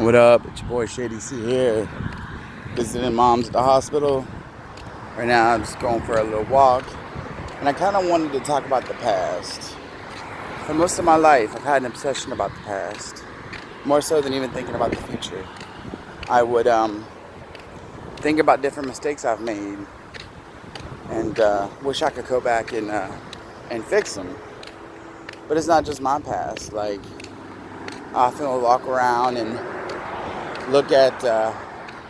What up? It's your boy Shady C here, visiting moms at the hospital. Right now I'm just going for a little walk, and I kind of wanted to talk about the past. For most of my life, I've had an obsession about the past, more so than even thinking about the future. I would think about different mistakes I've made, and wish I could go back and fix them. But it's not just my past. Like, I often will walk around and look at,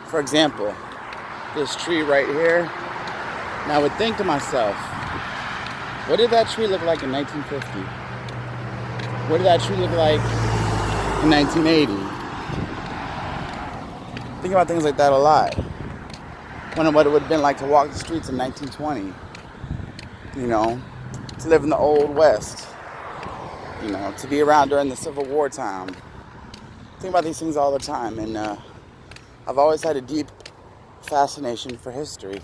for example, this tree right here. And I would think to myself, what did that tree look like in 1950? What did that tree look like in 1980? Think about things like that a lot. Wonder what it would have been like to walk the streets in 1920. You know, to live in the Old West. You know, to be around during the Civil War time. Think about these things all the time, and I've always had a deep fascination for history.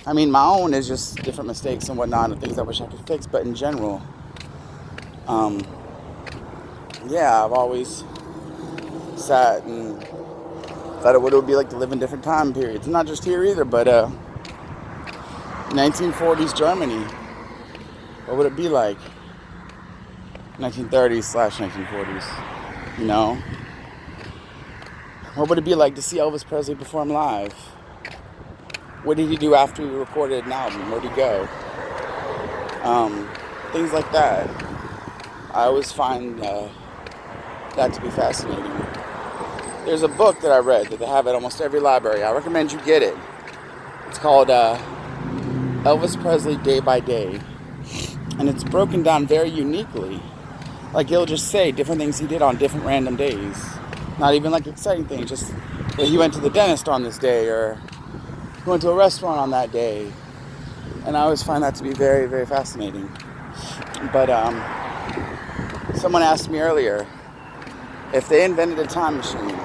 I mean, my own is just different mistakes and whatnot, and things I wish I could fix, but in general, yeah, I've always sat and thought what it would be like to live in different time periods. Not just here either, but 1940s Germany. What would it be like? 1930s/1940s, you know? What would it be like to see Elvis Presley perform live? What did he do after he recorded an album? Where'd he go? Things like that. I always find that to be fascinating. There's a book that I read that they have at almost every library. I recommend you get it. It's called Elvis Presley Day by Day. And it's broken down very uniquely. Like, he'll just say different things he did on different random days. Not even like exciting things, just that he went to the dentist on this day, or he went to a restaurant on that day. And I always find that to be very, very fascinating. But someone asked me earlier, if they invented a time machine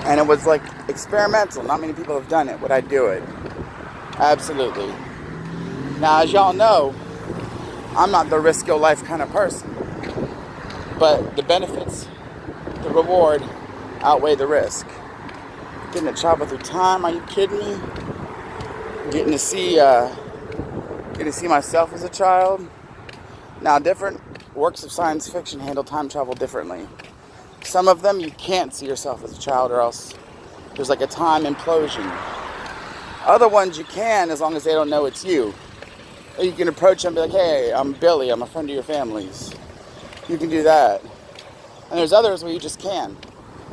and it was like experimental, not many people have done it, would I do it? Absolutely. Now, as y'all know, I'm not the risk your life kind of person. But the benefits, the reward, outweigh the risk. Getting to travel through time, are you kidding me? Getting to see myself as a child. Now, different works of science fiction handle time travel differently. Some of them you can't see yourself as a child, or else there's like a time implosion. Other ones you can, as long as they don't know it's you. Or you can approach them and be like, hey, I'm Billy, I'm a friend of your family's. You can do that. And there's others where you just can.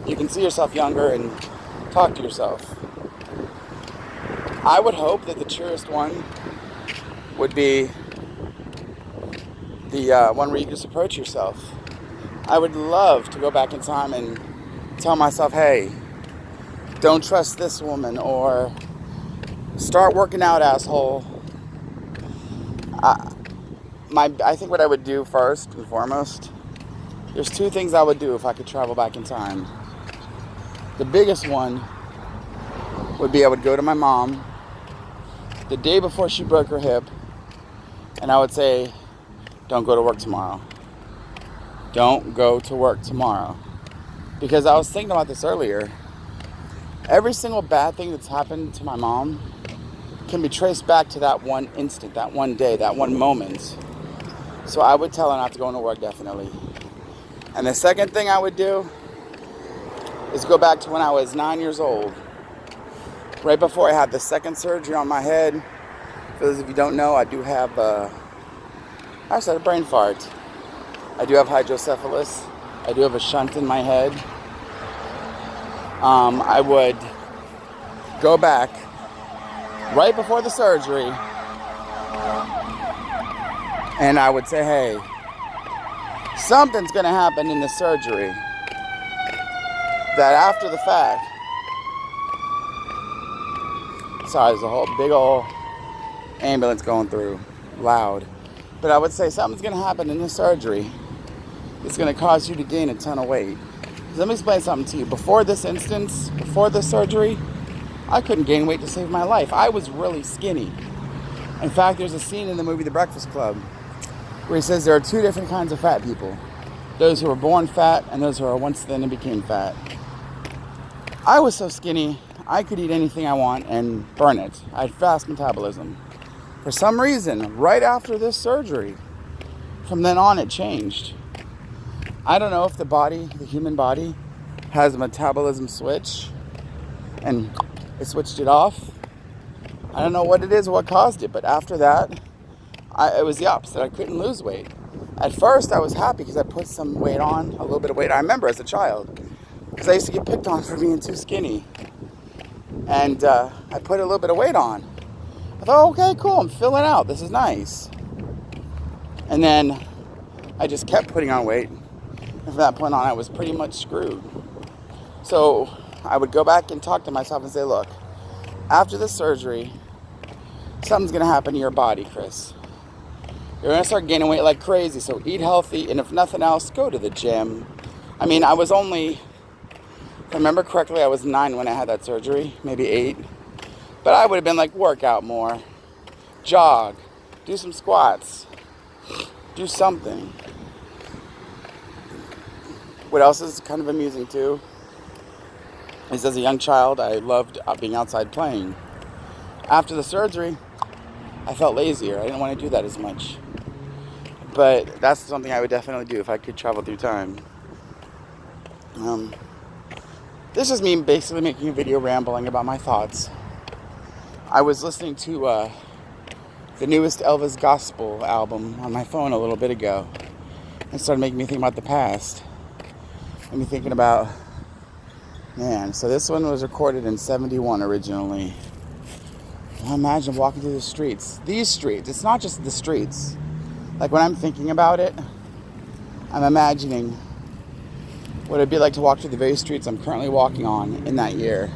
You can see yourself younger and talk to yourself. I would hope that the truest one would be the one where you just approach yourself. I would love to go back in time and tell myself, hey, don't trust this woman, or start working out, asshole. I think what I would do first and foremost, there's two things I would do if I could travel back in time. The biggest one would be I would go to my mom the day before she broke her hip, and I would say, don't go to work tomorrow. Don't go to work tomorrow. Because I was thinking about this earlier. Every single bad thing that's happened to my mom can be traced back to that one instant, that one day, that one moment. So I would tell her not to go into work, definitely. And the second thing I would do is go back to when I was 9 years old. Right before I had the second surgery on my head. For those of you who don't know, I do have, I just had a brain fart. I do have hydrocephalus. I do have a shunt in my head. I would go back right before the surgery, and I would say, hey, something's going to happen in the surgery that after the fact, sorry, there's a whole big old ambulance going through, loud. But I would say something's going to happen in the surgery. It's going to cause you to gain a ton of weight. So let me explain something to you. Before this instance, before this surgery, I couldn't gain weight to save my life. I was really skinny. In fact, there's a scene in the movie The Breakfast Club where he says there are two different kinds of fat people. Those who were born fat and those who are once thin and became fat. I was so skinny, I could eat anything I want and burn it. I had fast metabolism. For some reason, right after this surgery, from then on it changed. I don't know if the human body, has a metabolism switch and it switched it off. I don't know what it is, what caused it, but after that, it was the opposite. I couldn't lose weight. At first, I was happy because I put some weight on, a little bit of weight. I remember as a child, because I used to get picked on for being too skinny. And I put a little bit of weight on. I thought, okay, cool, I'm filling out. This is nice. And then I just kept putting on weight. And from that point on, I was pretty much screwed. So I would go back and talk to myself and say, look, after this surgery, something's going to happen to your body, Chris. You're going to start gaining weight like crazy, so eat healthy, and if nothing else, go to the gym. I mean, I was only, if I remember correctly, I was 9 when I had that surgery, maybe 8. But I would have been like, work out more, jog, do some squats, do something. What else is kind of amusing too is as a young child, I loved being outside playing. After the surgery, I felt lazier. I didn't want to do that as much. But that's something I would definitely do if I could travel through time. This is me basically making a video rambling about my thoughts. I was listening to the newest Elvis Gospel album on my phone a little bit ago. It started making me think about the past. And me thinking about, man, so this one was recorded in 71 originally. Well, imagine walking through the streets. These streets, it's not just the streets. Like when I'm thinking about it, I'm imagining what it'd be like to walk through the very streets I'm currently walking on in that year.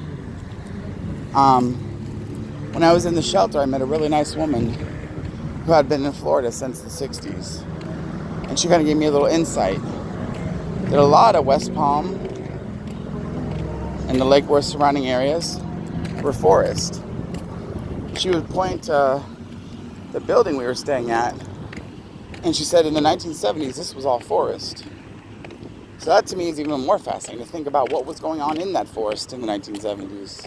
When I was in the shelter, I met a really nice woman who had been in Florida since the 60s. And she kind of gave me a little insight. That a lot of West Palm and the Lake Worth surrounding areas were forest. She would point to the building we were staying at, and she said in the 1970s this was all forest. So that to me is even more fascinating to think about what was going on in that forest in the 1970s.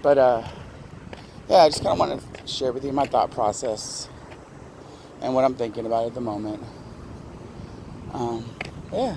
But yeah, I just kind of wanted to share with you my thought process and what I'm thinking about at the moment. Yeah.